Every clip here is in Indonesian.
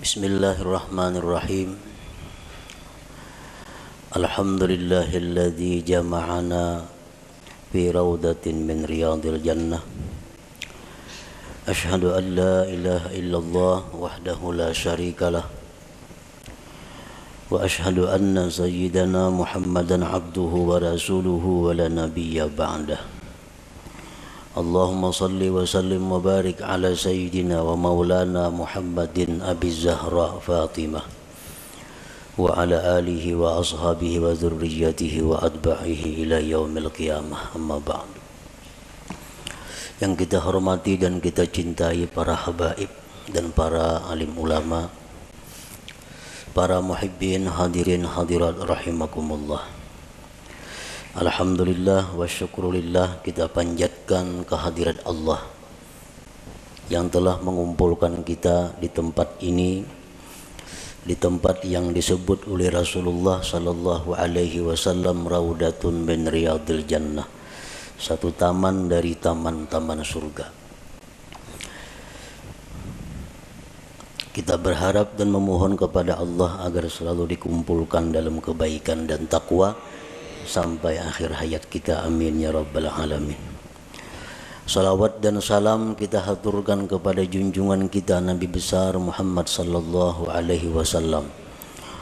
Bismillahirrahmanirrahim. Alhamdulillahilladzi jama'ana fi rawdatin min riyadil jannah. Ashhadu an la ilaha illallah wahdahu la syarikalah. Wa ashhadu anna sayyidana Muhammadan abduhu wa rasuluhu wa la nabiyya ba'dah. Allahumma salli wa sallim wa barik ala sayyidina wa maulana Muhammadin Abi Zahra Fatimah wa ala alihi wa ashabihi wa dhurriyyatihi wa adba'ihi ila yaumil qiyamah, amma ba'du. Yang kita hormati dan kita cintai para habaib dan para alim ulama, para muhibbin hadirin hadirat rahimakumullah. Alhamdulillah wa syukrulillah, kita panjatkan kehadirat Allah yang telah mengumpulkan kita di tempat ini, di tempat yang disebut oleh Rasulullah sallallahu alaihi wasallam raudatun min riyadil jannah, satu taman dari taman-taman surga. Kita berharap dan memohon kepada Allah agar selalu dikumpulkan dalam kebaikan dan takwa sampai akhir hayat kita, amin ya rabbal alamin. Salawat dan salam kita haturkan kepada junjungan kita Nabi besar Muhammad sallallahu alaihi wasallam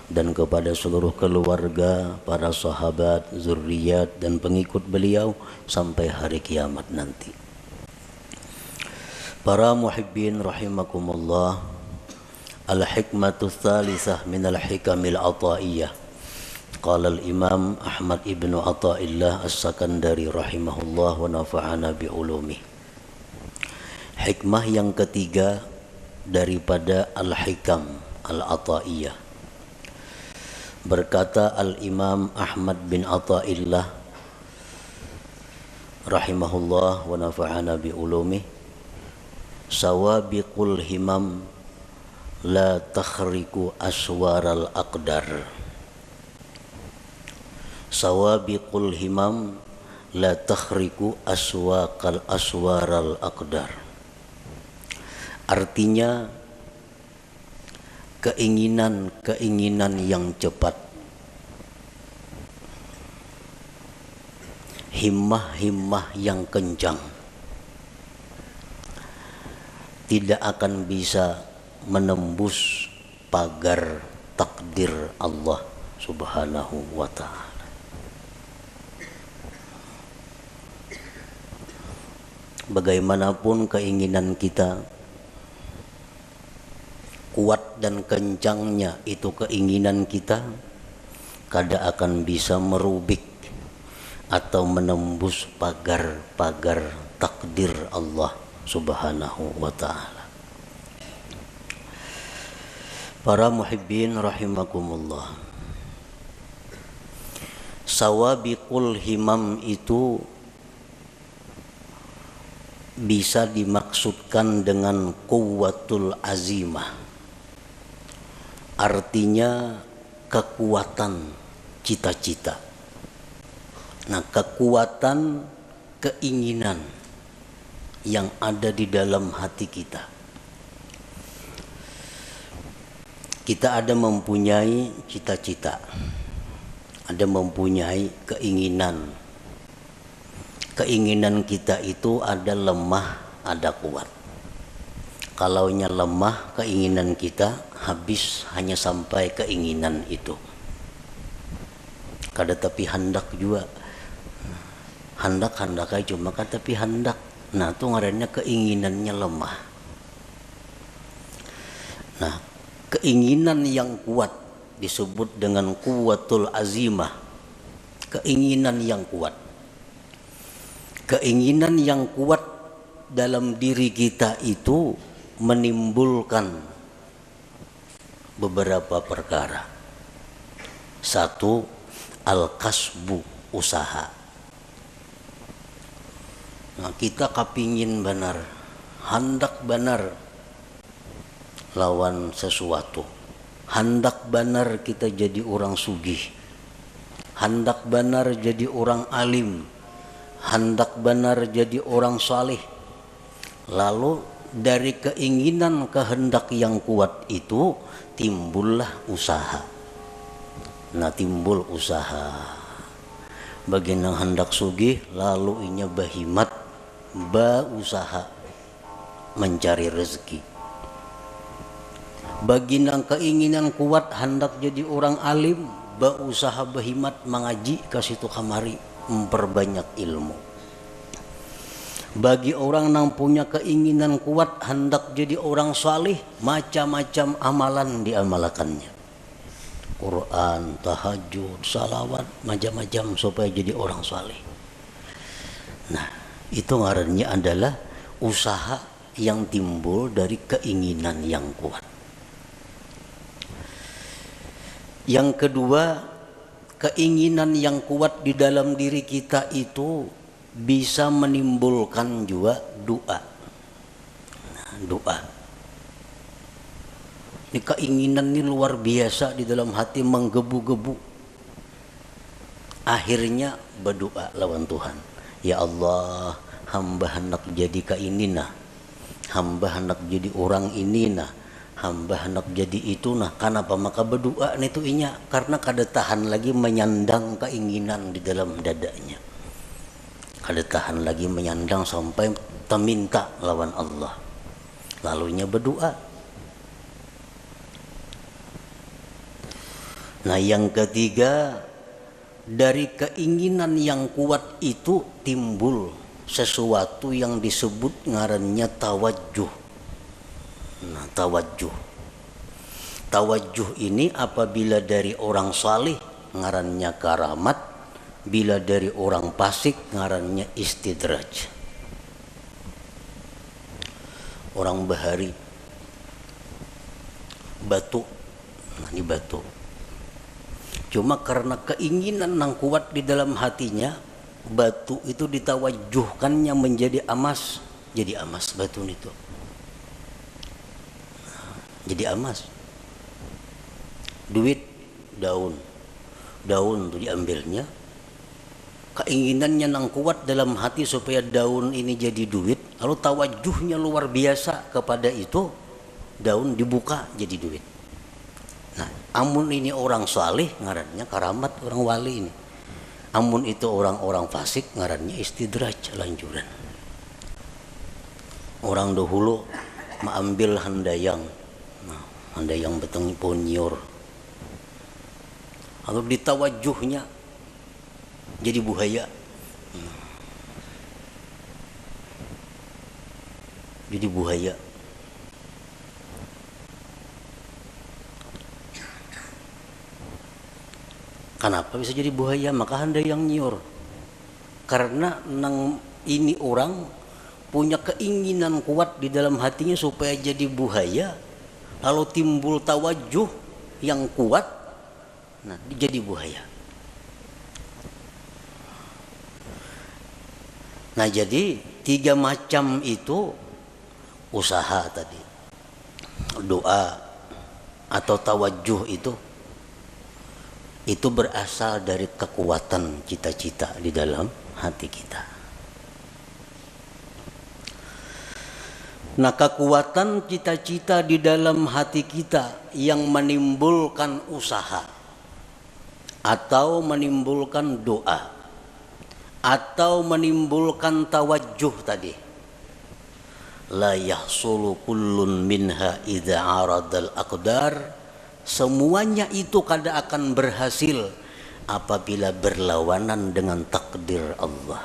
dan kepada seluruh keluarga, para sahabat, zuriat dan pengikut beliau sampai hari kiamat nanti. Para muhibbin rahimakumullah, al-hikmatu tsalitsah minal hikamil ataiyah. Qala al-Imam Ahmad ibn Athaillah As-Sakandari rahimahullah wa nafa'ana bi'ulumi. Hikmah yang ketiga daripada al-hikam al-ataiyah. Berkata al-Imam Ahmad bin Athaillah rahimahullah wa nafa'ana bi'ulumi, sawabiqul himam la takhriku aswaral aqdar. Sawabiqul himam la takhriku aswaral aqdar. Artinya keinginan yang cepat, himmah yang kencang tidak akan bisa menembus pagar takdir Allah Subhanahu wa ta'ala. Bagaimanapun keinginan kita, kuat dan kencangnya itu keinginan kita, kada akan bisa merubik atau menembus pagar-pagar takdir Allah Subhanahu wa ta'ala. Para muhibbin rahimakumullah, sawabiqul himam itu bisa dimaksudkan dengan quwwatul azimah, artinya kekuatan cita-cita. Nah, kekuatan keinginan yang ada di dalam hati kita. Kita ada mempunyai cita-cita, ada mempunyai keinginan. Keinginan kita itu ada lemah, ada kuat. Kalaunya lemah keinginan kita, habis hanya sampai keinginan itu. Kada tapi hendak juga. Hendak aja cuma kada tapi hendak. Nah, itu ngarannya keinginannya lemah. Nah, keinginan yang kuat disebut dengan quwwatul azimah. Keinginan yang kuat. Keinginan yang kuat dalam diri kita itu menimbulkan beberapa perkara. Satu, al-kasbu, usaha. Nah, kita kapingin benar, hendak benar lawan sesuatu. Hendak benar kita jadi orang sugih. Hendak benar jadi orang alim. Hendak benar jadi orang saleh. Lalu dari keinginan kehendak yang kuat itu timbullah usaha. Nah, timbul usaha. Bagi nang hendak sugih lalu inya bahimat usaha mencari rezeki. Bagi nang keinginan kuat hendak jadi orang alim, usaha bahimat mengaji ke situ kamari memperbanyak ilmu. Bagi orang yang punya keinginan kuat hendak jadi orang salih, macam-macam amalan diamalkannya. Quran, tahajud, salawat, macam-macam supaya jadi orang salih. Nah, itu ngarannya adalah usaha yang timbul dari keinginan yang kuat. Yang kedua, keinginan yang kuat di dalam diri kita itu bisa menimbulkan juga doa. Nah, doa. Ini keinginan ini luar biasa di dalam hati menggebu-gebu. Akhirnya berdoa lawan Tuhan. Ya Allah, hamba hendak jadi kainina. Hamba hendak jadi orang ini nah. Hamba hendak jadi itu nah. Kenapa maka berdoa itu inya? Karena kada tahan lagi menyandang keinginan di dalam dadanya. Kada tahan lagi menyandang sampai meminta lawan Allah. Lalunya berdoa. Nah, yang ketiga, dari keinginan yang kuat itu timbul sesuatu yang disebut ngarannya tawajjuh. Nah, tawajjuh. Tawajjuh ini apabila dari orang salih ngarannya karamat, bila dari orang fasik ngarannya istidraj. Orang bahari batu. Nah, ini batu. Cuma karena keinginan yang kuat di dalam hatinya, batu itu ditawajuhkannya menjadi emas. Jadi emas batu itu. Jadi emas. Duit, daun. Daun itu diambilnya. Keinginannya yang kuat dalam hati supaya daun ini jadi duit. Lalu tawajuhnya luar biasa kepada itu. Daun dibuka jadi duit. Nah, amun ini orang salih ngarannya karamat orang wali ini. Amun itu orang-orang fasik ngarannya istidraj lanjuran. Orang dahulu mengambil handayang. Nah, handayang beteng ponyor. Lalu ditawajuhnya jadi buhaya. Jadi buhaya. Kenapa bisa jadi buaya? Maka handayang nyiur. Karena nang ini orang punya keinginan kuat di dalam hatinya supaya jadi buaya, lalu timbul tawajuh yang kuat, nah jadi buaya. Nah, jadi 3 macam itu usaha tadi, doa atau tawajuh itu berasal dari kekuatan cita-cita di dalam hati kita. Nah, kekuatan cita-cita di dalam hati kita yang menimbulkan usaha atau menimbulkan doa atau menimbulkan tawajuh tadi, la yahsulu kullun minha idza aradal aqdar. Semuanya itu kada akan berhasil apabila berlawanan dengan takdir Allah.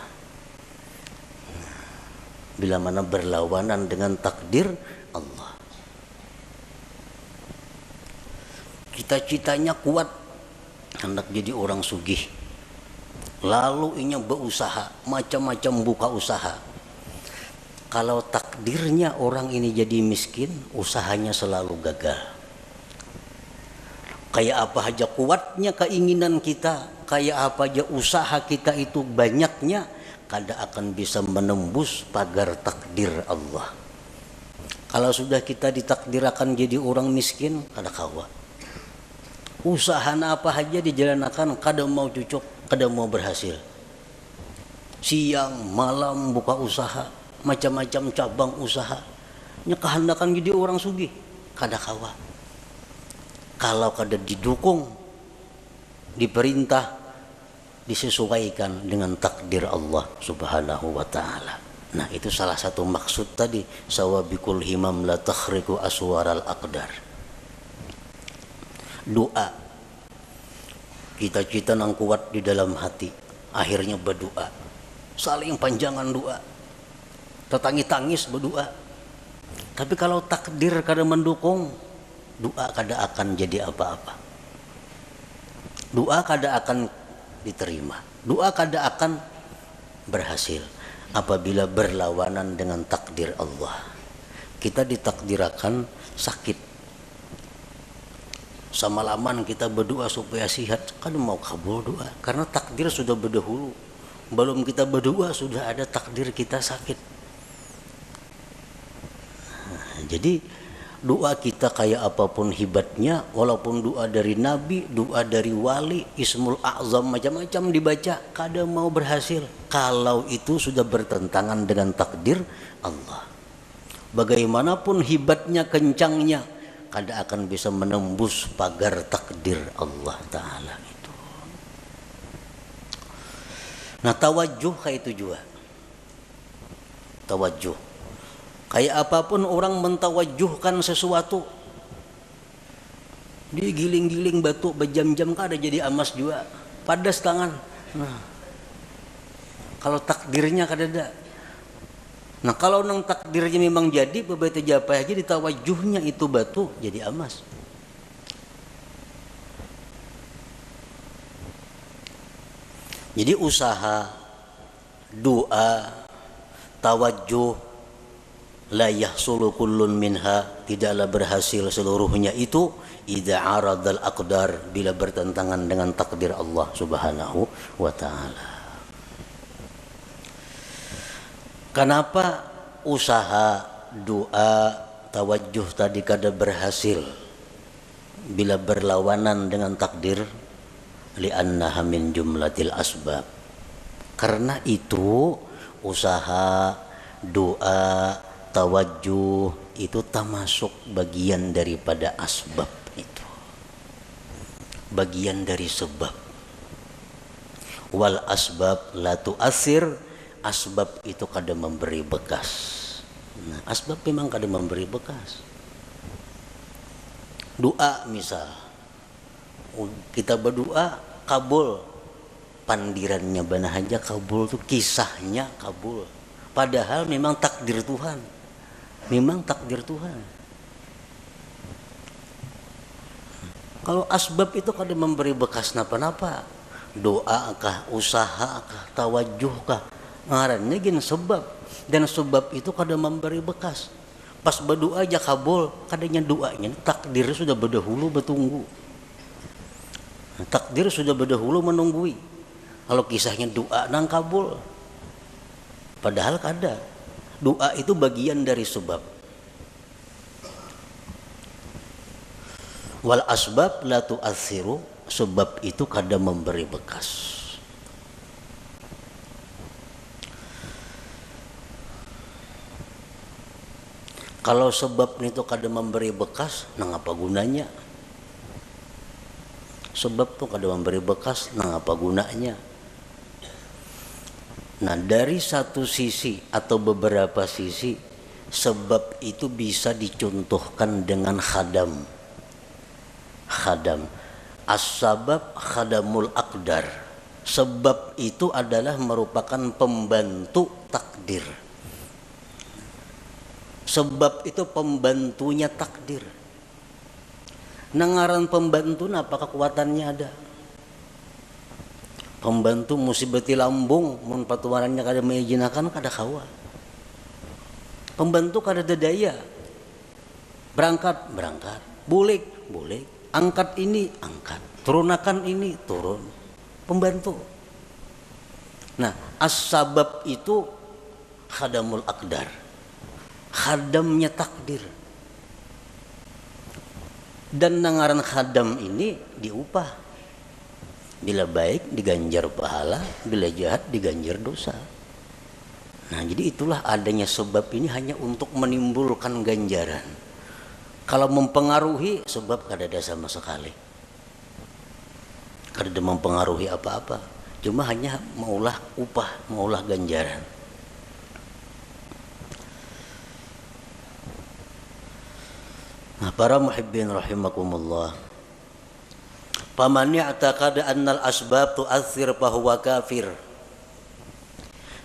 Bila mana berlawanan dengan takdir Allah. Cita-citanya kuat, hendak jadi orang sugih. Lalu inya berusaha, macam-macam buka usaha. Kalau takdirnya orang ini jadi miskin, usahanya selalu gagal. Kayak apa aja kuatnya keinginan kita, kayak apa aja usaha kita itu banyaknya, kada akan bisa menembus pagar takdir Allah. Kalau sudah kita ditakdirkan jadi orang miskin, kada kawa. Usaha apa aja dijalankan, kada mau cocok, kada mau berhasil. Siang, malam buka usaha, macam-macam cabang usaha. nya kehendakan jadi orang sugih kada kawa. Kalau kada didukung, diperintah, disesuaikan dengan takdir Allah Subhanahu wa taala. Nah, itu salah satu maksud tadi, sawabikul himam la takhriqu aswaral aqdar. Doa, cita-cita nang kuat di dalam hati, akhirnya berdoa, saling panjangan doa, tetangis-tangis berdoa. Tapi kalau takdir kada mendukung, doa kada akan jadi apa-apa. Doa kada akan diterima, doa kada akan berhasil apabila berlawanan dengan takdir Allah. Kita ditakdirakan sakit, semalaman kita berdoa supaya sehat, kan mau kabul doa karena takdir sudah berdahulu. Belum kita berdoa sudah ada takdir kita sakit. Jadi doa kita kayak apapun hebatnya, walaupun doa dari nabi, doa dari wali, ismul a'zam macam-macam dibaca, kada mau berhasil kalau itu sudah bertentangan dengan takdir Allah. Bagaimanapun hebatnya, kencangnya, kada akan bisa menembus pagar takdir Allah Ta'ala itu. Nah, tawajuh kayak itu juga. Tawajuh kayak apapun orang mentawajuhkan sesuatu, digiling-giling batu berjam-jam kada jadi emas juga, padas tangan. Nah, kalau takdirnya kada ada. Nah, kalau nang takdirnya memang jadi, beberapa japa aja ditawajuhnya itu batu jadi emas. Jadi usaha, doa, tawajuh, la yahsulu kullun minha, tidaklah berhasil seluruhnya itu idza aradal aqdar, bila bertentangan dengan takdir Allah Subhanahu wa taala. Kenapa usaha, doa, tawajuh tadi kada berhasil bila berlawanan dengan takdir? Li'annaha min jumlatil asbab. Karena itu usaha, doa, tawajuh itu termasuk bagian daripada asbab itu, bagian dari sebab. Wal asbab la tu'athir, asbab itu kada memberi bekas. Nah, asbab memang kada memberi bekas. Doa misal, kita berdoa kabul, pandirannya bana aja kabul tuh, kisahnya kabul, padahal memang takdir Tuhan. Memang takdir Tuhan. Kalau asbab itu kada memberi bekas napa-napa, doa kah, usaha kah, tawajuh kah, ngarannya gin sebab, dan sebab itu kada memberi bekas. Pas berdoa aja kabul, kadanya doanya takdir sudah berdahulu bertunggu. Takdir sudah berdahulu menunggui. Kalau kisahnya doa nang kabul, padahal kada. Doa itu bagian dari sebab. Wal asbab la tu'athiru, sebab itu kada memberi bekas. Kalau sebab itu kada memberi bekas, nang apa gunanya? Sebab itu kada memberi bekas, nang apa gunanya? Nah, dari satu sisi atau beberapa sisi, sebab itu bisa dicontohkan dengan khadam. Khadam, as-sabab khadamul aqdar. Sebab itu adalah merupakan pembantu takdir. Sebab itu pembantunya takdir. Nangaran pembantu apa kekuatannya ada? Pembantu musibati lambung, mun patuarannya kada mengijinakan kada kawa. Pembantu kada daya. Berangkat, bulik, angkat ini, angkat, turunakan ini, turun. Pembantu. Nah, as-sabab itu khadamul aqdar, khadamnya takdir. Dan nangaran khadam ini diupah. Bila baik diganjar pahala, bila jahat diganjar dosa. Nah, jadi itulah adanya sebab ini hanya untuk menimbulkan ganjaran. Kalau mempengaruhi sebab kada ada sama sekali. Kada mempengaruhi apa-apa. Cuma hanya maulah upah, maulah ganjaran. Nah, para muhibbin rahimakumullah. Faman ya'taqada annal asbab tu'athir fahuwa kafir.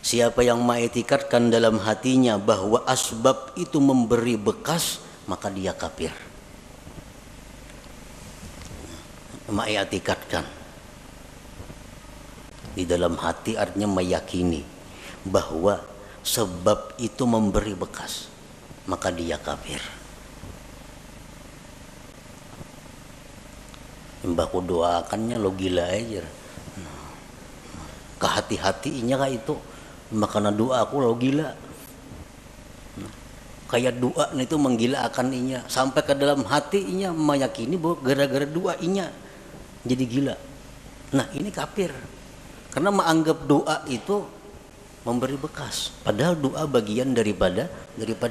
Siapa yang mengiktikadkan dalam hatinya bahwa asbab itu memberi bekas, maka dia kafir. Mengiktikadkan di dalam hati artinya meyakini bahwa sebab itu memberi bekas, maka dia kafir. Mbahku doakannya lo gila aja. Kehati-hatinya kah itu, makanya doa aku lo gila. Kayak doa itu menggila akan inya sampai ke dalam hati inya meyakini bahwa gara-gara doa inya jadi gila. Nah, ini kafir. Karena menganggap doa itu memberi bekas, padahal doa bagian daripada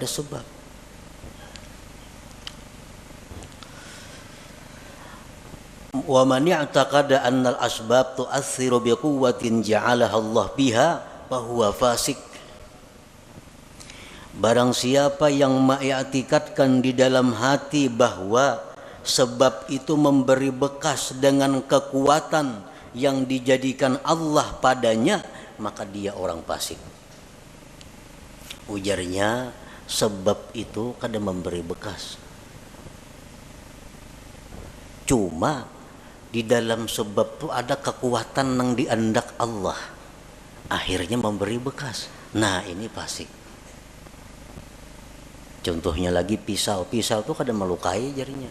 sebab. Wa man i'taqada annal asbab tu'assiru biquwwatin ja'alaha Allah biha fa huwa fasik. Barang siapa yang mengiktikadkan di dalam hati bahwa sebab itu memberi bekas dengan kekuatan yang dijadikan Allah padanya, maka dia orang fasik. Ujarnya, sebab itu kadang memberi bekas. Cuma di dalam sebab itu ada kekuatan yang diandak Allah, akhirnya memberi bekas. Nah, ini fasik. Contohnya lagi pisau itu kadang melukai jarinya.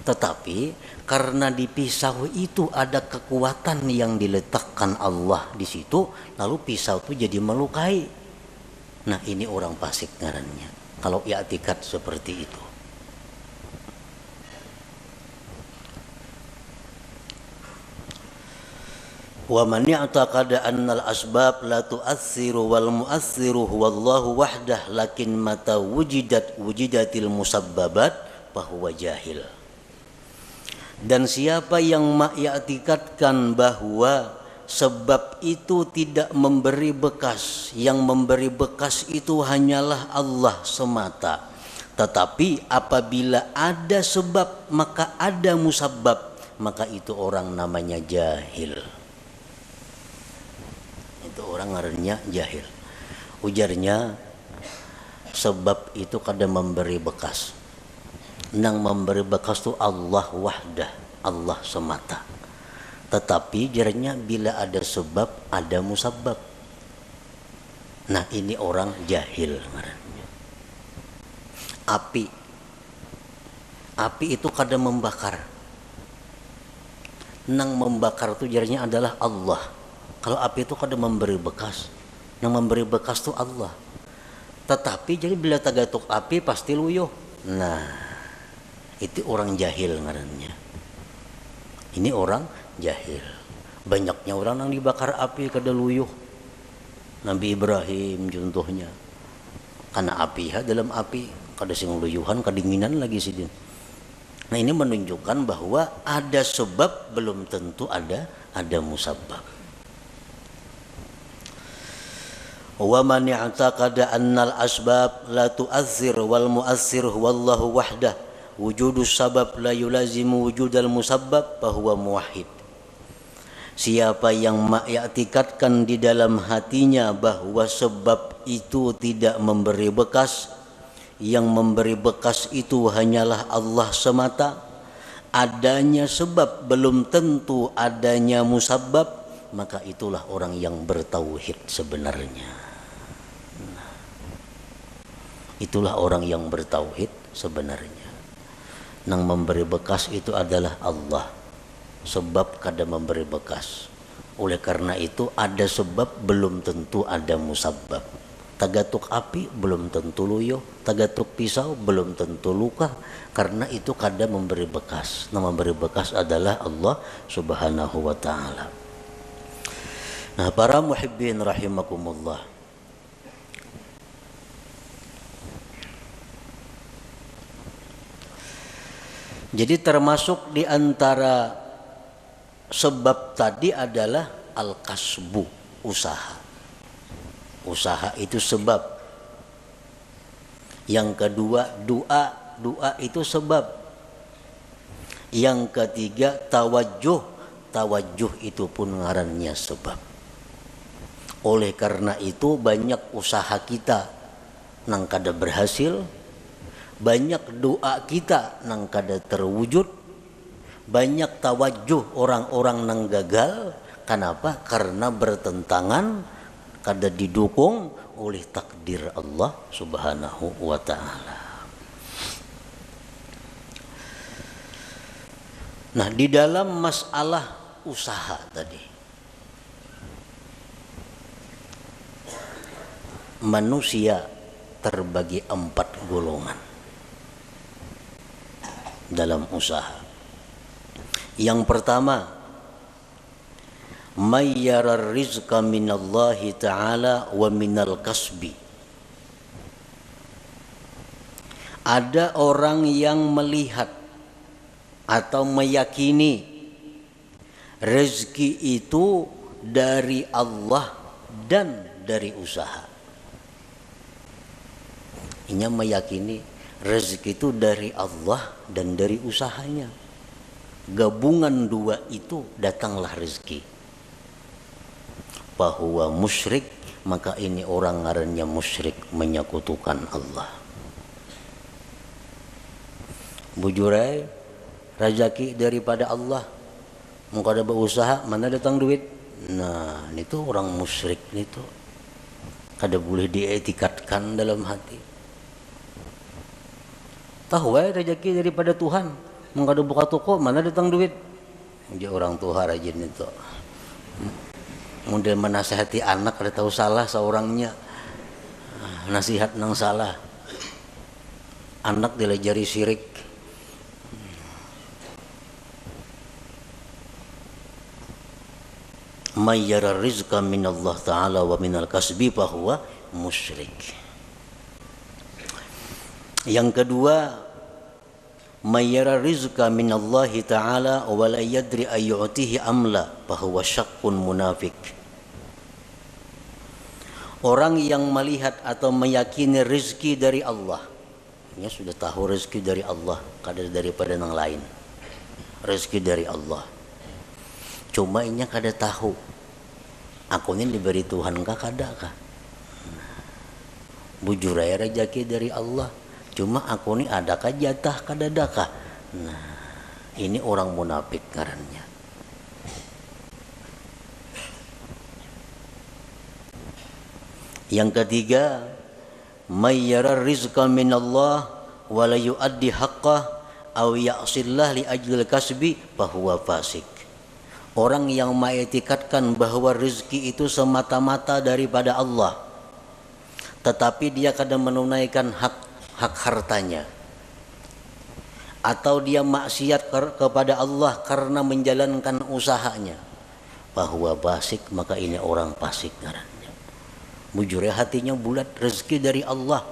Tetapi karena di pisau itu ada kekuatan yang diletakkan Allah di situ, lalu pisau itu jadi melukai. Nah, ini orang fasik ngarannya kalau i'tikad seperti itu. Wa man i'taqada annal asbab la tu'assiru wal mu'assiru huwallahu wahdah lakin mata wujidatil musabbabat fahuwa jahil. Dan siapa yang mengiktikadkan bahwa sebab itu tidak memberi bekas, yang memberi bekas itu hanyalah Allah semata, tetapi apabila ada sebab maka ada musabbab, maka itu orang namanya jahil. Itu orang ngarannya jahil. Ujarnya, sebab itu kadang memberi bekas. Nang memberi bekas itu Allah wahdah, Allah semata. Tetapi jarnya bila ada sebab ada musabbab. Nah, ini orang jahil ngarannya. Api itu kadang membakar. Nang membakar itu jarnya adalah Allah. Kalau api itu kadang memberi bekas, yang memberi bekas itu Allah. Tetapi jadi bila tagatuk api pasti luyuh. Nah, itu orang jahil ngarannya. Ini orang jahil. Banyaknya orang yang dibakar api kada luyuh. Nabi Ibrahim contohnya. Karena api dalam api kada sing luyuhan, kedinginan lagi sidin. Nah, ini menunjukkan bahwa ada sebab belum tentu ada musabbab. Wa man i'taqada annal asbab la tu'athir wal mu'athir huwallahu wahdah wujudus sabab la yulazimu wujudal musabbab fahuwa muwahhid. Siapa yang mengiktikadkan di dalam hatinya bahwa sebab itu tidak memberi bekas, yang memberi bekas itu hanyalah Allah semata, adanya sebab belum tentu adanya musabbab, maka itulah orang yang bertauhid sebenarnya. Itulah orang yang bertauhid sebenarnya. Nang memberi bekas itu adalah Allah. Sebab kada memberi bekas. Oleh karena itu ada sebab belum tentu ada musabbab. Tagatuk api belum tentu luyuh, tagatuk pisau belum tentu luka, karena itu kada memberi bekas. Nang memberi bekas adalah Allah Subhanahu wa taala. Nah, para muhibbin rahimakumullah, jadi termasuk di antara sebab tadi adalah al-kasbu, usaha. Usaha itu sebab. Yang kedua doa, doa itu sebab. Yang ketiga tawajjuh, tawajjuh itu pun ngarannya sebab. Oleh karena itu banyak usaha kita nang kada berhasil, banyak doa kita nang kada terwujud, banyak tawajjuh orang-orang nang gagal. Kenapa? Karena bertentangan, kada didukung oleh takdir Allah Subhanahu wa ta'ala. Nah, di dalam masalah usaha tadi, manusia terbagi 4 golongan dalam usaha. Yang pertama, mayyarar rizqa minallahi ta'ala wa minal kasbi. Ada orang yang melihat atau meyakini rezeki itu dari Allah dan dari usaha. Ia meyakini rezeki itu dari Allah dan dari usahanya. Gabungan dua itu datanglah rezeki. Bahwa musyrik, maka ini orang ngarannya musyrik, menyekutukan Allah. Bujurai rezeki daripada Allah. Mau kada berusaha, mana datang duit? Nah, itu orang musyrik itu. Kada boleh dietikatkan dalam hati. Tahu rezeki daripada Tuhan. Mau kada buka toko, mana datang duit? Dia orang tua rajin itu. Mudah menasihati anak kada tahu salah seorangnya. Nasihat nang salah. Anak dilajari syirik. Mayyara rizqa minallah ta'ala wa minal kasbi fahuwa musyrik. Yang kedua, mayyara rizqa minallahi ta'ala wa la yadri ayyu'tihi amla fahuwa syakkun munafik. Orang yang melihat atau meyakini rezeki dari Allah, dia sudah tahu rezeki dari Allah, kada daripada yang lain. Rezeki dari Allah. Cuma inya kada tahu, aku ini diberi Tuhan kah kada kah? Bujur aja rezeki dari Allah. Cuma aku ini adakah jatah kada adakah? Nah, ini orang munafik ngarannya. Yang ketiga, mayyara rizqa minallah wa la yuaddi haqqah aw ya'sillah li ajlil kasbi fahuwa fasik. Orang yang mengetikatkan bahwa rezeki itu semata-mata daripada Allah, tetapi dia kadang menunaikan hak hartanya, atau dia maksiat kepada Allah karena menjalankan usahanya, bahwa fasik, maka ini orang fasik ngarannya. Bujur hatinya bulat, rezeki dari Allah,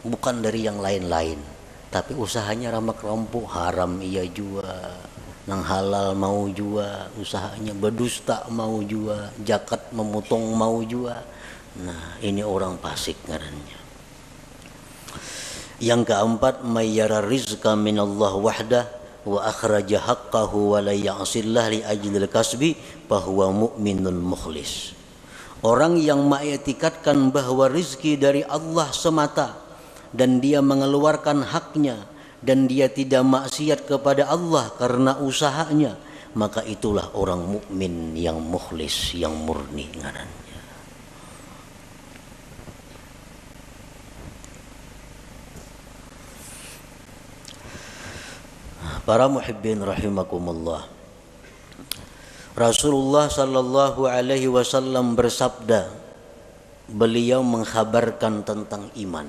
bukan dari yang lain-lain, tapi usahanya ramak-rampuk, haram ia jua, nang halal mau jua, usahanya berdusta mau jua, zakat memotong mau jua. Nah, ini orang fasik ngarannya. Yang keempat, mayyara rizqa minallah wahdah wa akhraja haqqahu wa la ya'sillah li ajlil kasbi fahuwa mu'minun mukhlis. Orang yang mengetikatkan bahwa rezeki dari Allah semata dan dia mengeluarkan haknya dan dia tidak maksiat kepada Allah karena usahanya, maka itulah orang mukmin yang mukhlis, yang murni ngarannya. Para muhibbin rahimakumullah, Rasulullah sallallahu alaihi wasallam bersabda, beliau mengkhabarkan tentang iman.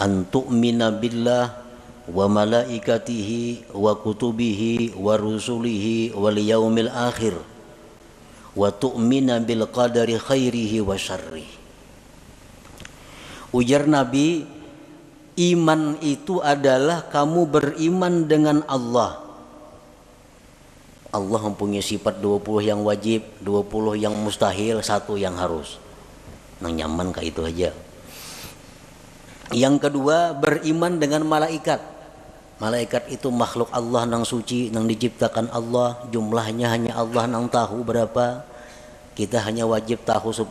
An tu'mina billah wa malaikatihi wa kutubihi wa rusulihi wal yaumil akhir wa tu'mina bil qadari khairihi wa syarrihi. Ujar Nabi, iman itu adalah kamu beriman dengan Allah. Allah mempunyai sifat 20 yang wajib, 20 yang mustahil, 1 yang harus. Nang nyaman kayak itu aja. Yang kedua, beriman dengan malaikat. Malaikat itu makhluk Allah nang suci, nang diciptakan Allah. Jumlahnya hanya Allah nang tahu berapa. Kita hanya wajib tahu 10.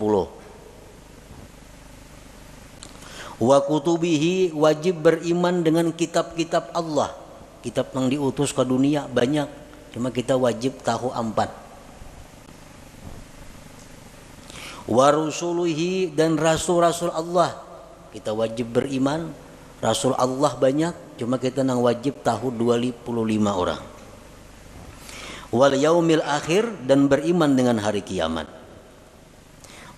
Wa kutubihi, wajib beriman dengan kitab-kitab Allah. Kitab yang diutus ke dunia banyak, cuma kita wajib tahu 4. Wa rusuluhi, dan rasul-rasul Allah. Kita wajib beriman, Rasul Allah banyak, cuma kita nang wajib tahu 25 orang. Wal yaumil akhir, dan beriman dengan hari kiamat.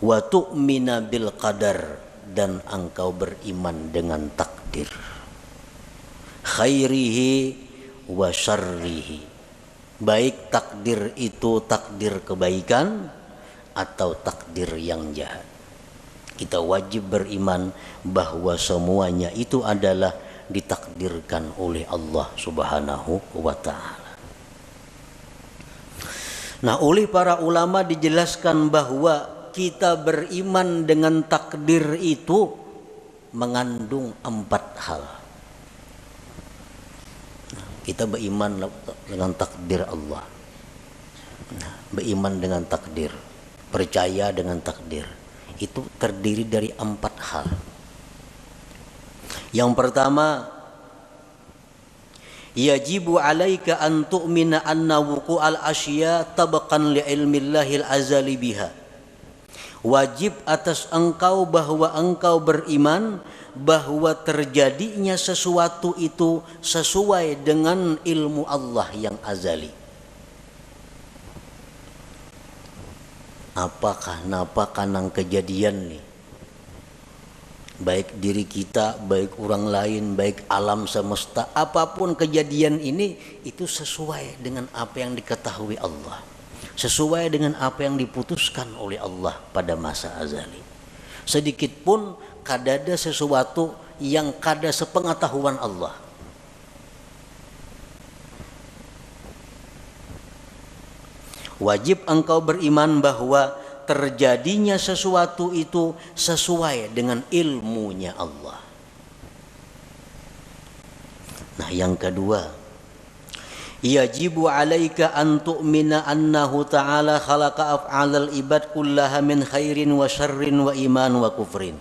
Wa tu'mina bil qadar, dan engkau beriman dengan takdir. Khairihi wa syarrihi, baik takdir itu takdir kebaikan atau takdir yang jahat. Kita wajib beriman bahwa semuanya itu adalah ditakdirkan oleh Allah Subhanahu wa ta'ala. Nah, oleh para ulama dijelaskan bahwa kita beriman dengan takdir itu mengandung 4 hal. Nah, kita beriman dengan takdir Allah. Nah, beriman dengan takdir, percaya dengan takdir, itu terdiri dari 4 hal. Yang pertama, yajibu alaika an tu'mina anna wuqu'al asya tabaqan li ilmillahil azali biha. Wajib atas engkau bahwa engkau beriman bahwa terjadinya sesuatu itu sesuai dengan ilmu Allah yang azali. Apakah napa kanang kejadian nih, baik diri kita, baik orang lain, baik alam semesta, apapun kejadian ini itu sesuai dengan apa yang diketahui Allah, sesuai dengan apa yang diputuskan oleh Allah pada masa azali. Sedikit pun kadada sesuatu yang kada sepengetahuan Allah. Wajib engkau beriman bahwa terjadinya sesuatu itu sesuai dengan ilmunya Allah. Nah, yang kedua, yajibu alaika an tu'mina annahu ta'ala khalaqa af'alal ibad kullaha min khairin wa syarrin wa iman wa kufrin.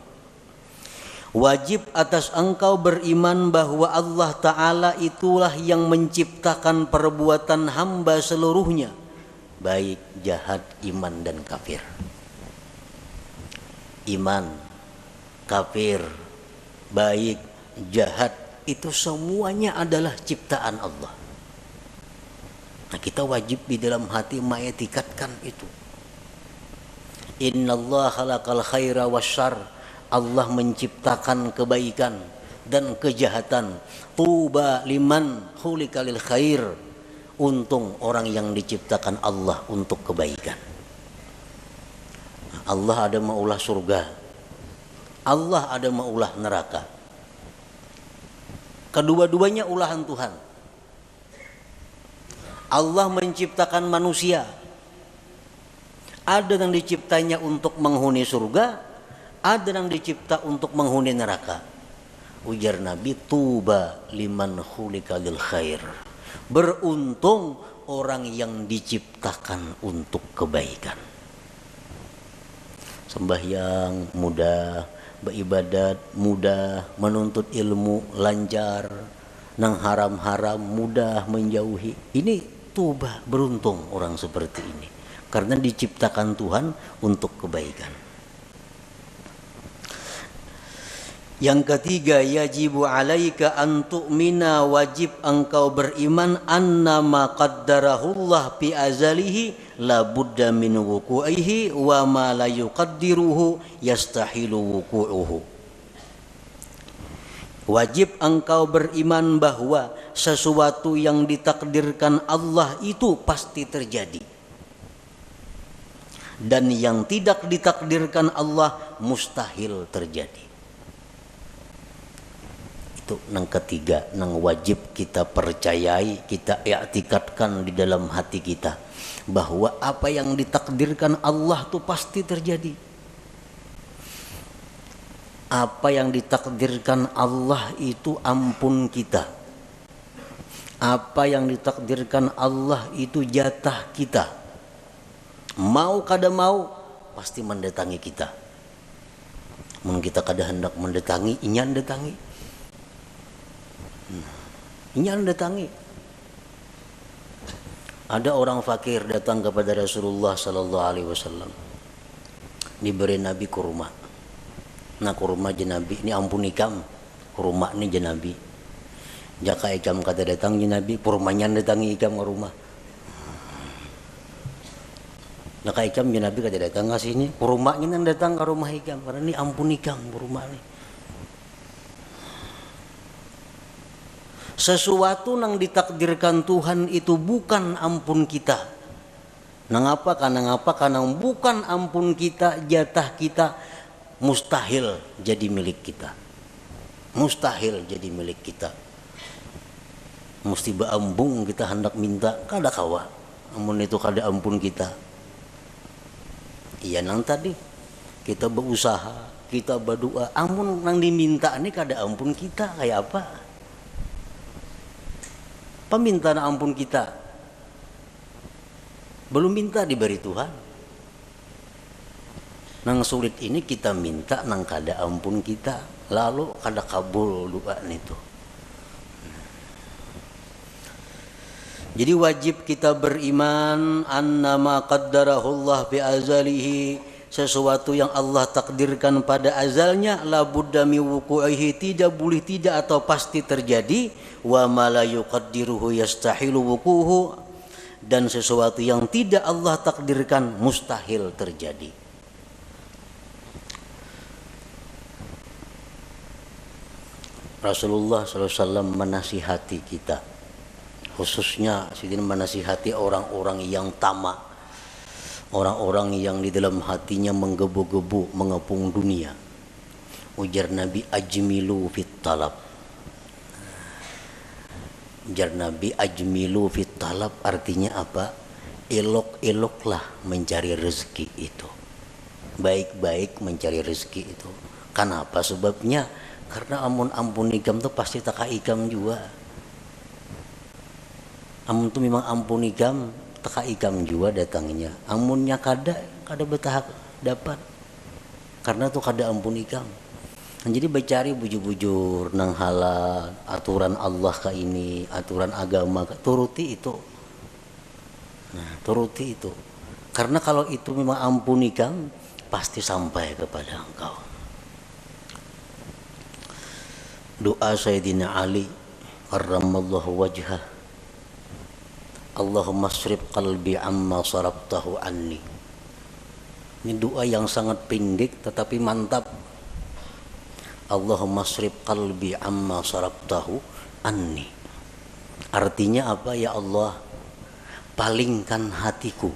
Wajib atas engkau beriman bahwa Allah Ta'ala itulah yang menciptakan perbuatan hamba seluruhnya, baik jahat, iman dan kafir. Iman, kafir, baik, jahat, itu semuanya adalah ciptaan Allah. Nah, kita wajib di dalam hati mengetikatkan itu. Innallaha khalaqal khaira wasyarr, Allah menciptakan kebaikan dan kejahatan. Tuba liman khuliqa lil khair, untung orang yang diciptakan Allah untuk kebaikan. Allah ada maulah surga, Allah ada maulah neraka. Kedua-duanya ulahan Tuhan. Allah menciptakan manusia, ada yang diciptanya untuk menghuni surga, ada yang dicipta untuk menghuni neraka. Ujar Nabi, tuba liman khuliqa lil khair, beruntung orang yang diciptakan untuk kebaikan. Sembahyang mudah, beribadat mudah, menuntut ilmu lancar, nang haram-haram mudah menjauhi. Ini tuba, beruntung orang seperti ini, karena diciptakan Tuhan untuk kebaikan. Yang ketiga, yajibu alaika an tu'mina, wajib engkau beriman anna ma qaddarahullah fi azalihi la budda min wuqu'ihi wa ma la yuqaddiruhu yastahilu wuqu'uhu. Wajib engkau beriman bahwa sesuatu yang ditakdirkan Allah itu pasti terjadi. dan yang tidak ditakdirkan Allah mustahil terjadi. Itu yang ketiga, yang wajib kita percayai, kita i'tikadkan di dalam hati kita, bahwa apa yang ditakdirkan Allah itu pasti terjadi. Apa yang ditakdirkan Allah itu ampun kita. Apa yang ditakdirkan Allah itu jatah kita. Mau kada mau pasti mendatangi kita. Mun kita kada hendak mendatangi, inyan datangi. Inyan datangi. Ada orang fakir datang kepada Rasulullah sallallahu alaihi wasallam. Diberi Nabi kurma. Nah kurma jenabi ini ampun ikam. Kurma ini jenabi. Jaka ikam kata datang jenabi, kurmanya datangi ikam ke rumah. Jaka ikam jenabi kata datang ke sini, kurmanya datang ke rumah ikam karena ini ampun ikam kurma ini. Sesuatu yang ditakdirkan Tuhan itu bukan ampun kita. Nangapa? Karena bukan ampun kita, jatah kita mustahil jadi milik kita. Mustahil jadi milik kita. Mesti beambung kita hendak minta, kada kawa. Amun itu kada ampun kita. Iya nang tadi kita berusaha, kita berdoa, amun nang diminta ini kada ampun kita kayak apa? Peminta ampun kita belum minta diberi Tuhan. Nang sulit ini kita minta nang kada ampun kita, lalu kada kabul doa itu. Jadi wajib kita beriman annama qaddarahullah bi azalihi, sesuatu yang Allah takdirkan pada azalnya la budda mi wuqu'ihi, tidak boleh tidak atau pasti terjadi, wa ma la yuqaddiruhu yastahilu wuquhu, dan sesuatu yang tidak Allah takdirkan mustahil terjadi. Rasulullah SAW menasihati kita, khususnya sidin menasihati orang-orang yang tamak, orang-orang yang di dalam hatinya menggebu-gebu mengepung dunia. Ujar Nabi, ajmilu fit talab. Ujar Nabi, ajmilu fit talab artinya apa? Elok-eloklah mencari rezeki itu. Baik-baik mencari rezeki itu. Kenapa sebabnya? Karena ampun ikam tuh pasti tak ikam juga. Amun tuh memang ampun ikam, tak ikam juga datangnya. Amunnya kada betah dapat. Karena tuh kada ampun ikam. Nah, jadi bercari bujur-bujur nang halal, aturan Allah ka ini, aturan agama ka, turuti itu. Nah, turuti itu. Karena kalau itu memang ampun ikam, pasti sampai kepada engkau. Doa Sayyidina Ali karramallahu wajhah, Allahumma srif qalbi amma sarabtahu anni. Ini doa yang sangat pendek tetapi mantap. Allahumma srif qalbi amma sarabtahu anni. Artinya apa? Ya Allah, palingkan hatiku.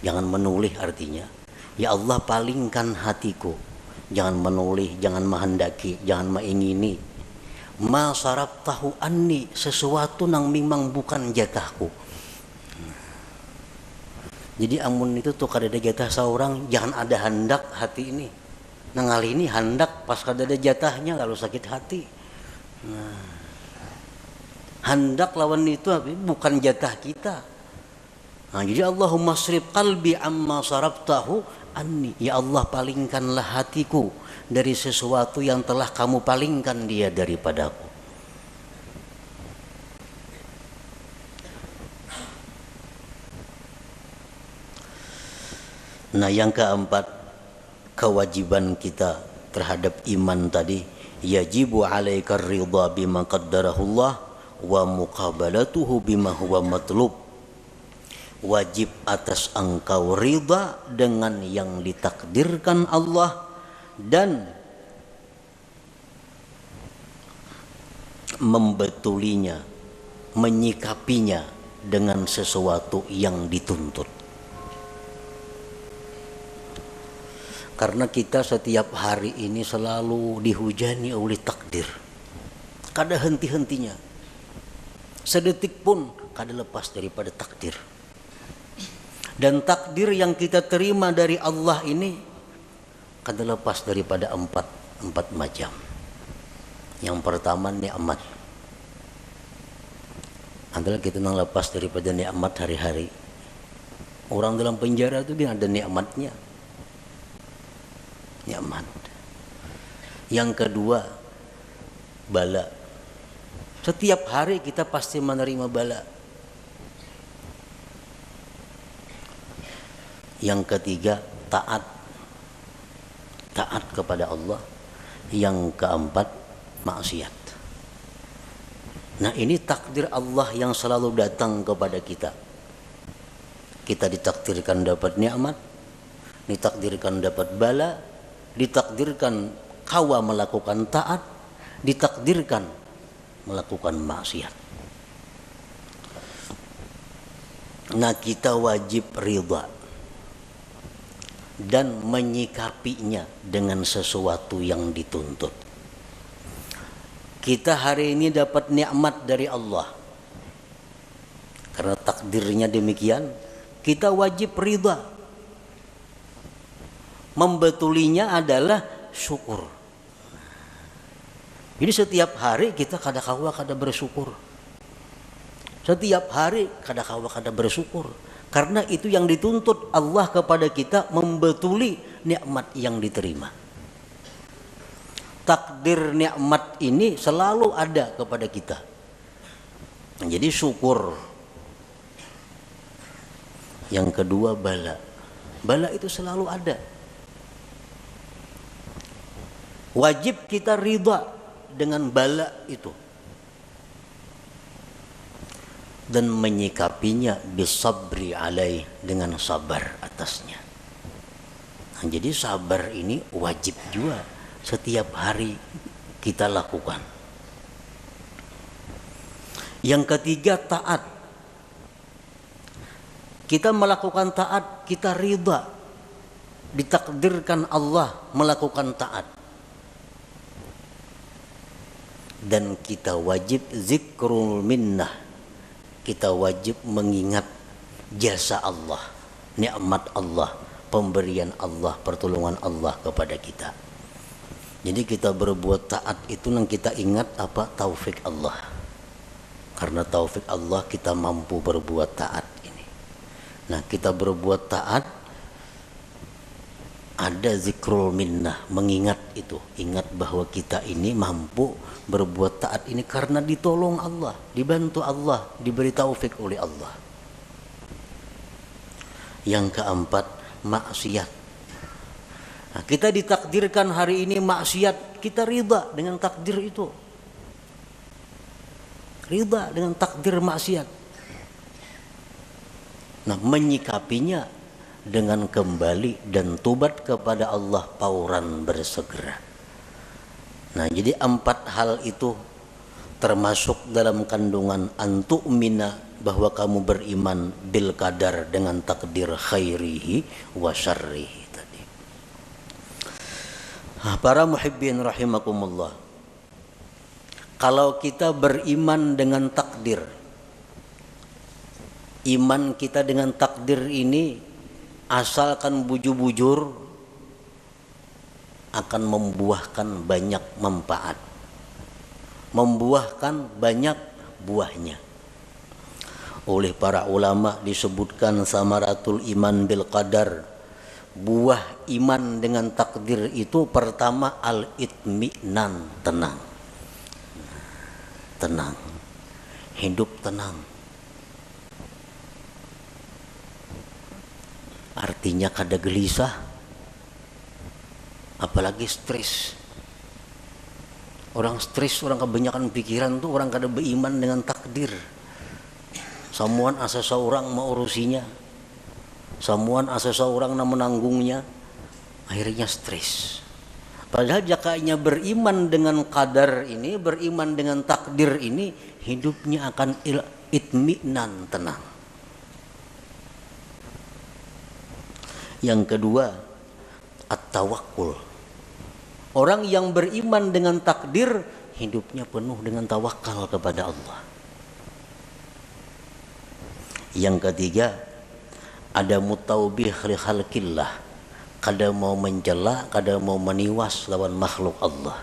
Jangan menoleh artinya. Ya Allah, palingkan hatiku. Jangan menoleh, jangan menghendaki, jangan mengingini. Ma sarabtahu anni, sesuatu yang memang bukan jatahku. Jadi amun itu tuh kada ada jatah seorang, jangan ada hendak hati ini. Nang kali ini hendak pas kada ada jatahnya lalu sakit hati. Nah, hendak lawan itu bukan jatah kita. Nah, jadi Allahumma srif qalbi amma sarabtahu anni. Ya Allah, palingkanlah hatiku dari sesuatu yang telah kamu palingkan dia daripadaku. Nah, yang keempat, kewajiban kita terhadap iman tadi, yajibu alaika ridha bima qaddarahullah wa muqabalatuhu bima huwa matlub. Wajib atas engkau ridha dengan yang ditakdirkan Allah dan membetulinya, menyikapinya dengan sesuatu yang dituntut. Karena kita setiap hari ini selalu dihujani oleh takdir. Kada henti-hentinya. Sedetik pun kada lepas daripada takdir. Dan takdir yang kita terima dari Allah ini kada lepas daripada empat macam. Yang pertama nikmat. Adalah kita nang lepas daripada nikmat hari-hari. Orang dalam penjara itu dia ada nikmatnya. Nikmat. Yang kedua, bala. Setiap hari kita pasti menerima bala. Yang ketiga, taat. Taat kepada Allah. Yang keempat, maksiat. Nah, ini takdir Allah yang selalu datang kepada kita. Kita ditakdirkan dapat nikmat, ditakdirkan dapat bala, ditakdirkan kawa melakukan taat, ditakdirkan melakukan maksiat. Nah, kita wajib ridha dan menyikapinya dengan sesuatu yang dituntut. Kita hari ini dapat nikmat dari Allah. Karena takdirnya demikian, kita wajib ridha. Membetulinya adalah syukur. Jadi setiap hari kita kada bersyukur. Setiap hari kada bersyukur. Karena itu yang dituntut Allah kepada kita, membetuli nikmat yang diterima. Takdir nikmat ini selalu ada kepada kita. Jadi syukur. Yang kedua bala. Bala itu selalu ada. Wajib kita ridha dengan bala itu. Dan menyikapinya bisabri alaih, dengan sabar atasnya. Nah, jadi sabar ini wajib juga setiap hari kita lakukan. Yang ketiga, taat. Kita melakukan taat, kita ridha. Ditakdirkan Allah melakukan taat. Dan kita wajib zikrul minnah. Kita wajib mengingat jasa Allah, nikmat Allah, pemberian Allah, pertolongan Allah kepada kita. Jadi kita berbuat taat itu yang kita ingat apa? Taufik Allah. Karena taufik Allah kita mampu berbuat taat ini. Nah, kita berbuat taat, ada zikrul minnah, mengingat itu. Ingat bahwa kita ini mampu berbuat taat ini karena ditolong Allah, dibantu Allah, diberi taufik oleh Allah. Yang keempat, maksiat. Nah, kita ditakdirkan hari ini maksiat, kita ridha dengan takdir itu. Ridha dengan takdir maksiat. Nah, menyikapinya dengan kembali dan tobat kepada Allah pauran bersegera. Nah, jadi 4 hal itu termasuk dalam kandungan antu'mina, bahwa kamu beriman bil qadar, dengan takdir khairihi wa syarrihi tadi. Para muhibbin rahimakumullah, kalau kita beriman dengan takdir, iman kita dengan takdir ini asalkan bujur-bujur akan membuahkan banyak manfaat, membuahkan banyak buahnya. Oleh para ulama disebutkan samaratul iman bil qadar, buah iman dengan takdir itu pertama al-itminan, tenang. Tenang, hidup tenang. Artinya kada gelisah, apalagi stres. Orang stres, orang kebanyakan pikiran tuh, orang kada beriman dengan takdir. Samuan asa seorang mau urusinya, samuan asa seorang na menanggungnya, akhirnya stres. Padahal jakanya beriman dengan qadar ini, beriman dengan takdir ini, hidupnya akan itminan, tenang. Yang kedua, at-tawakkul. Orang yang beriman dengan takdir, hidupnya penuh dengan tawakal kepada Allah. Yang ketiga, ada mutaubih li khalqillah, kada mau mencela, kada mau meniwas lawan makhluk Allah.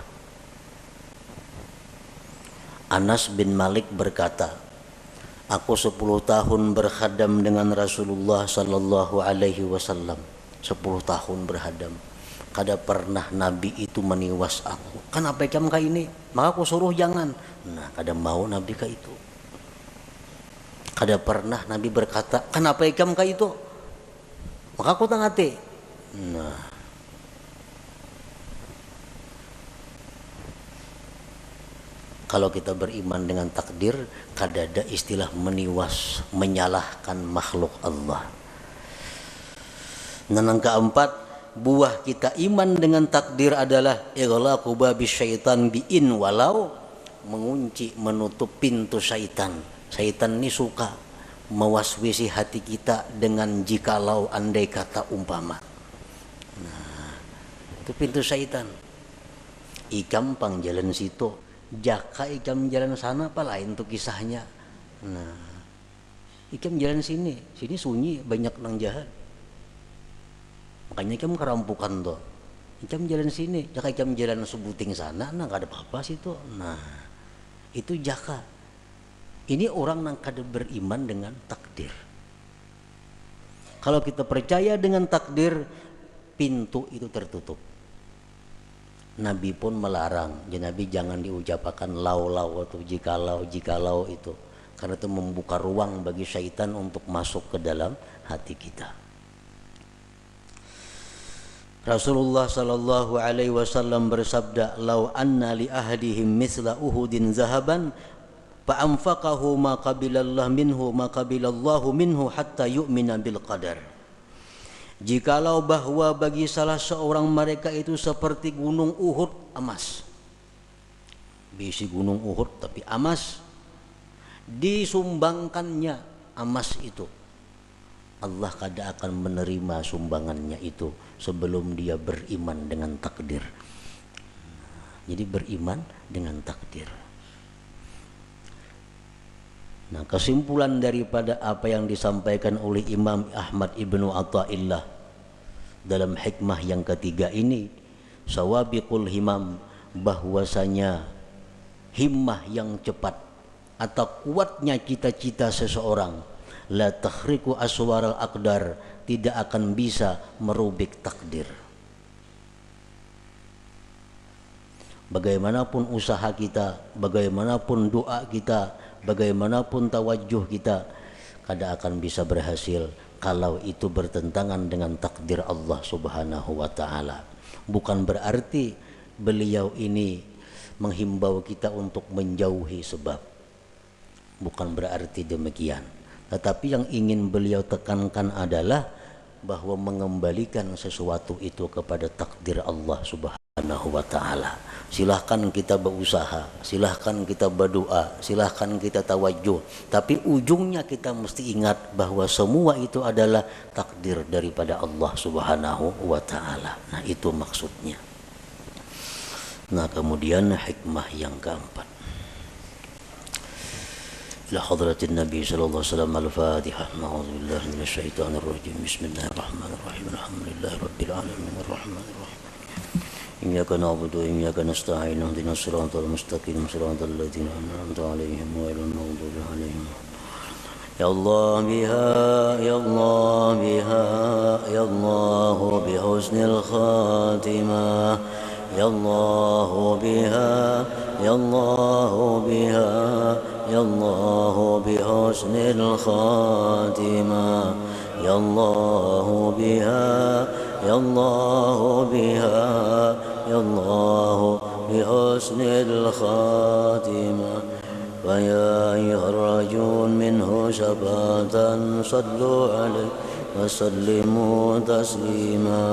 Anas bin Malik berkata, aku 10 tahun berkhadam dengan Rasulullah sallallahu alaihi wasallam. 10 tahun berkhadam, kada pernah Nabi itu meniwas aku. Kan apa jam ka ini? Maka aku suruh jangan. Nah, kada mau Nabi ka itu. Kada pernah Nabi berkata, kan apa jam ka itu? Maka aku tangati. Nah, kalau kita beriman dengan takdir, kada ada istilah meniwas, menyalahkan makhluk Allah. Dan yang keempat, buah kita iman dengan takdir adalah ighlaqu babi syaitan bi'in, walau mengunci, menutup pintu syaitan. Syaitan ini suka mewaswisi hati kita dengan jikalau, andai kata, umpama. Nah, itu pintu syaitan. Ikam pang jalan situ, jaka ikam jalan sana, apa lain tuh kisahnya. Nah, ikam jalan sini sunyi, banyak nang jahat. Makanya ikam kerampukan tuh. Ikam jalan sini, jaka ikam jalan sebuting sana, nah gak ada apa-apa situ. Nah, itu jaka. Ini orang yang kada beriman dengan takdir. Kalau kita percaya dengan takdir, pintu itu tertutup. Nabi pun melarang, Nabi jangan diucapkan lau-lau atau jikalau itu, karena itu membuka ruang bagi syaitan untuk masuk ke dalam hati kita. Rasulullah sallallahu alaihi wasallam bersabda, "Lau anna li ahadihim mithla Uhudin zahaban fa anfaqahu ma qabilallahu minhu hatta yu'mina bil qadar." Jikalau bahwa bagi salah seorang mereka itu seperti gunung Uhud emas, bisi gunung Uhud tapi emas, disumbangkannya emas itu, Allah kada akan menerima sumbangannya itu sebelum dia beriman dengan takdir. Jadi beriman dengan takdir. Nah, kesimpulan daripada apa yang disampaikan oleh Imam Ahmad ibnu Athaillah dalam hikmah yang ketiga ini, sawabiqul himam, bahwasanya himmah yang cepat atau kuatnya cita-cita seseorang, la takhriqu aswaral aqdar, tidak akan bisa merubik takdir. Bagaimanapun usaha kita, bagaimanapun doa kita, bagaimanapun tawajuh kita, kada akan bisa berhasil kalau itu bertentangan dengan takdir Allah Subhanahu wa taala. Bukan berarti beliau ini menghimbau kita untuk menjauhi sebab. Bukan berarti demikian. Tetapi yang ingin beliau tekankan adalah bahwa mengembalikan sesuatu itu kepada takdir Allah Subhanahu wa taala. Silahkan kita berusaha, silahkan kita berdoa, silahkan kita tawajuh, tapi ujungnya kita mesti ingat bahwa semua itu adalah takdir daripada Allah Subhanahu wa taala. Nah, itu maksudnya. Nah, kemudian hikmah yang keempat. إلى حضرة النبي صلى الله عليه وسلم الفاتحة. أعوذ بالله من الشيطان الرجيم. بسم الله الرحمن الرحيم. الحمد لله رب العالمين الرحمن الرحيم إياك نعبد وإياك نستعين اهدنا الصراط المستقيم صراط الذين أنعمت عليهم غير المغضوب عليهم. يا الله بها يا الله بها يا الله بحسن الخاتمة يا الله بها يا الله بها يا الله بحسن الخاتمة يا الله بها يا الله بها يا الله بحسن الخاتمة فيا أيها الرجل منه شفاعة صلوا عليه وسلموا تسليما.